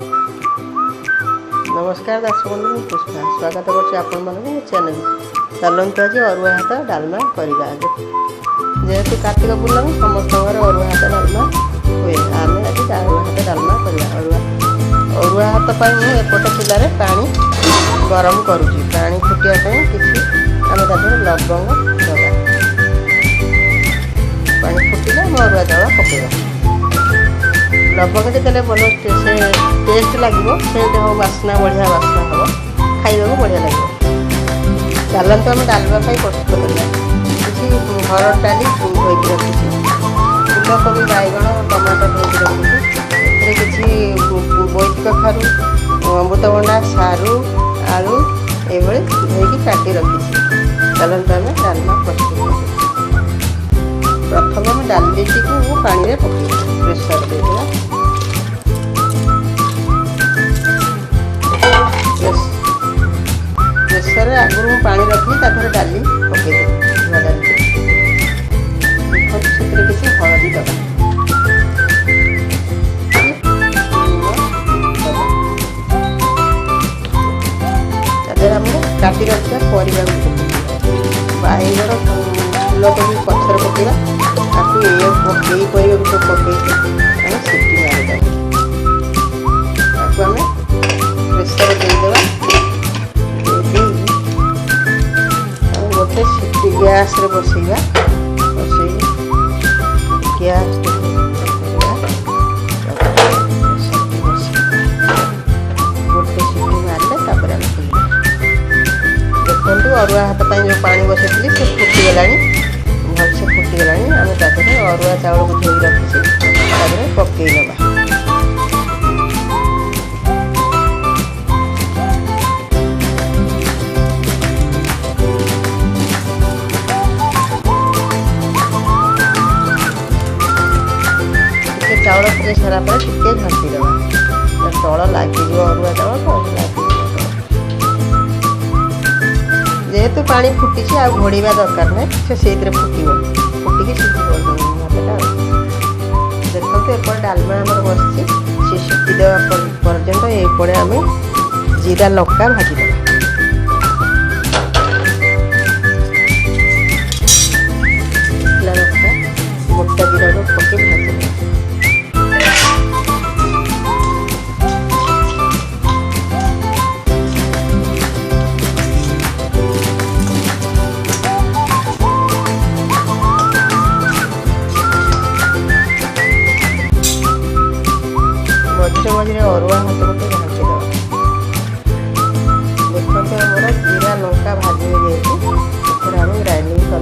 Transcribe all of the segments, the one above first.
नमस्कार दर्शक बंधु मु पुष्पा स्वागत कर चैनल चलते आज अरुआ भात डालमा करवा जेहेतु कार्तिक पूर्णमी समस्त घर अरुआ भात डालमा हुए आम आज अरुआ भात डालमा करवा अरुआ भात पर मुझे एपटे चूल्हार पानी गरम करुँची पानी फुटाई किसी आम तादेह लवंग दबा पानी फुटिले आम अरुआ चाउल पकेगा लवंग जो भल टेस्ट लगे से बास्ना बढ़िया बास्ना हम खाइबा बढ़िया लगे चलते आम डालवा प्रस्तुत करवा किसी घर डाली धोईकी रखी फूलकोबी बैगण टमाटो धोईकी रखी किसी बोईती कखारू अमृतभंडा सारू आलू ये धोईकी काटी रखी चलते आम डालमा प्रस्तुत कर प्रथम आम डाली को पानी में पकड़ प्रेसर देदेगा प्रेसर आगुरी पानी रखी डाली पकईदे धुआ डाली से किसी हलदी दबा काटी रखा परिवा बैगण फूलकोबी पथर पकड़ा ताकू ये पकई आम सीटी मारिदेव आम प्रेसर देदेवा गोटे सीटी गैस रे बसैया बसई गैस गोटे सीटी मारे तापर आम खोल देखो अरुआ भात जो पानी बसई से फुटीगला भलसे फुटीगला आम तादेह अरुआ चाउल को धोई रखी पकई नवा चाउल पकई सारा पर टिके घाटी देवा तल लगे अरुआ चाउल तल लगे जेहेतु पानी फुटी आ घोड़ा दरकार ना से फुटो फुटिकी सीझ भातटा देखते एपटे डालमा आमर बस सीटी देवा पर्यंत ये आम जीरा लंका भाजीदेवा लंका मोटा जीरा को पकई भाजीदेवा मझे मझे अरुआ भात गोटे भाजीदेवा देखते आमर जीरा लंका भाजी हो जाए आम ग्राइंडिंग कर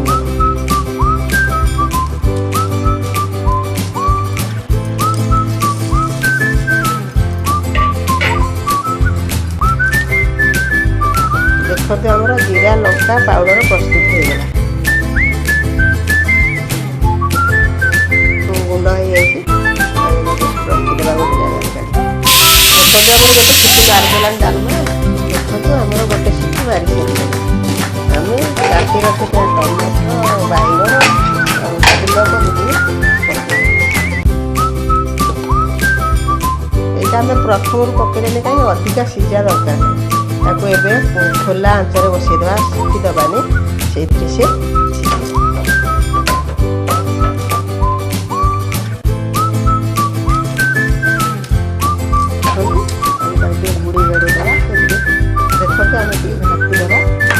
देखते आमर जीरा लंका पाउडर प्रस्तुत हो गला गुंड हो रखीदे गोटे सीटी मारिदेला डालमा देखो आमर गोटे सीटी मारी सारे आम काटी रखी टमाटो बैगण फूलकोबी यहाँ आम प्रथम पकईदे कहीं अधिका सीझा दरकार ताको एबे खोला आंचरे बसईदेवा सीटी दबानी से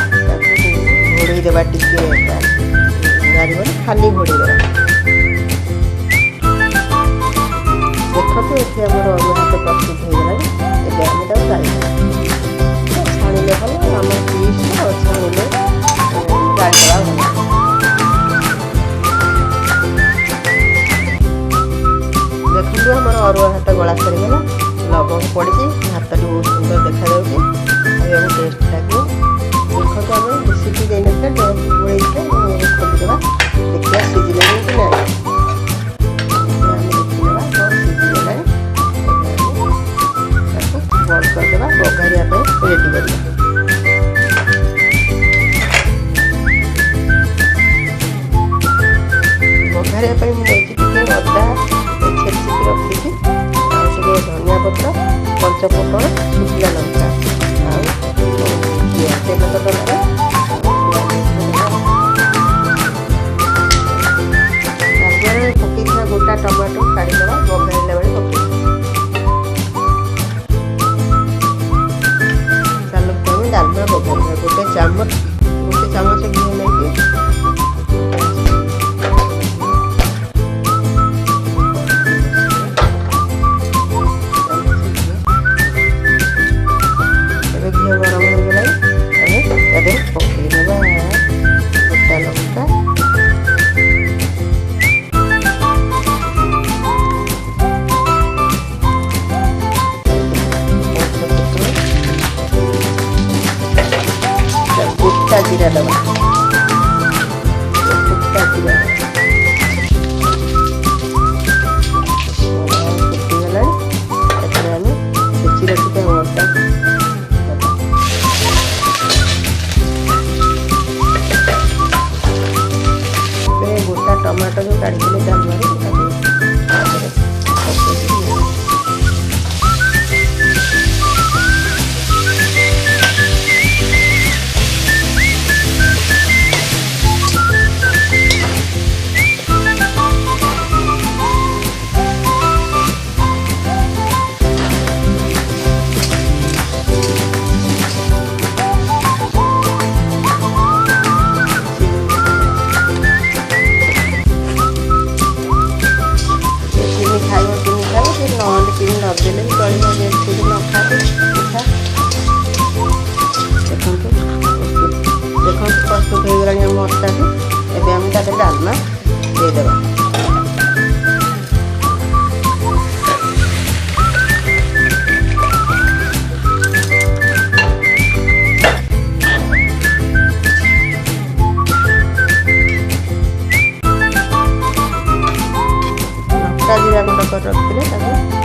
घोड़े देवा टिके मार खाली घोड़े देवा देखते ये आम अरुआ भात प्रस्तुत हो गला आम छाणिले भल आम पीस छाणिले गाड़ीदेवा भल देखो आम अरुआ भात गला सरीगला लवंग पड़ी भात बहुत सुंदर देखा टेस्ट लगे देखो आम सीटी देना गोल खोलीदेवा देखिए सीझे कि ना सीझीगला बंद करदेवा बघारिया रेडी कर बघारिया मुझे अदा छेचिकी रखी धनिया पत्र ଜିରା ଦେବା, ଫୁଟା ଜିରା ଫୁଟିଗଲାଣି। ସେଥିରେ ଆମେ ଛେଚି ରଖିଥିବା ଅଦା ଗୋଟା ଟମାଟୋ ଯେଉଁ କାଢ଼ିଥିଲେ ଡାଲମାରେ ତାକୁ ତାପରେ ପକାଇକି ନହେଲେ ଚିନି ନଦେଲେ ବି ଚଳିବ, ଯେମିତି ନ ଖାଆନ୍ତି ପିଠା। ଦେଖନ୍ତୁ ପ୍ରସ୍ତୁତ ହେଇଗଲାଣି ଆମ ମସଲାଟି। ଏବେ ଆମେ ତା ଦେହରେ ଡାଲମା ଦେଇଦେବା। ଲଙ୍କା ଜିରା ଗୁଣ୍ଡ କରି ରଖିଥିଲେ ତାକୁ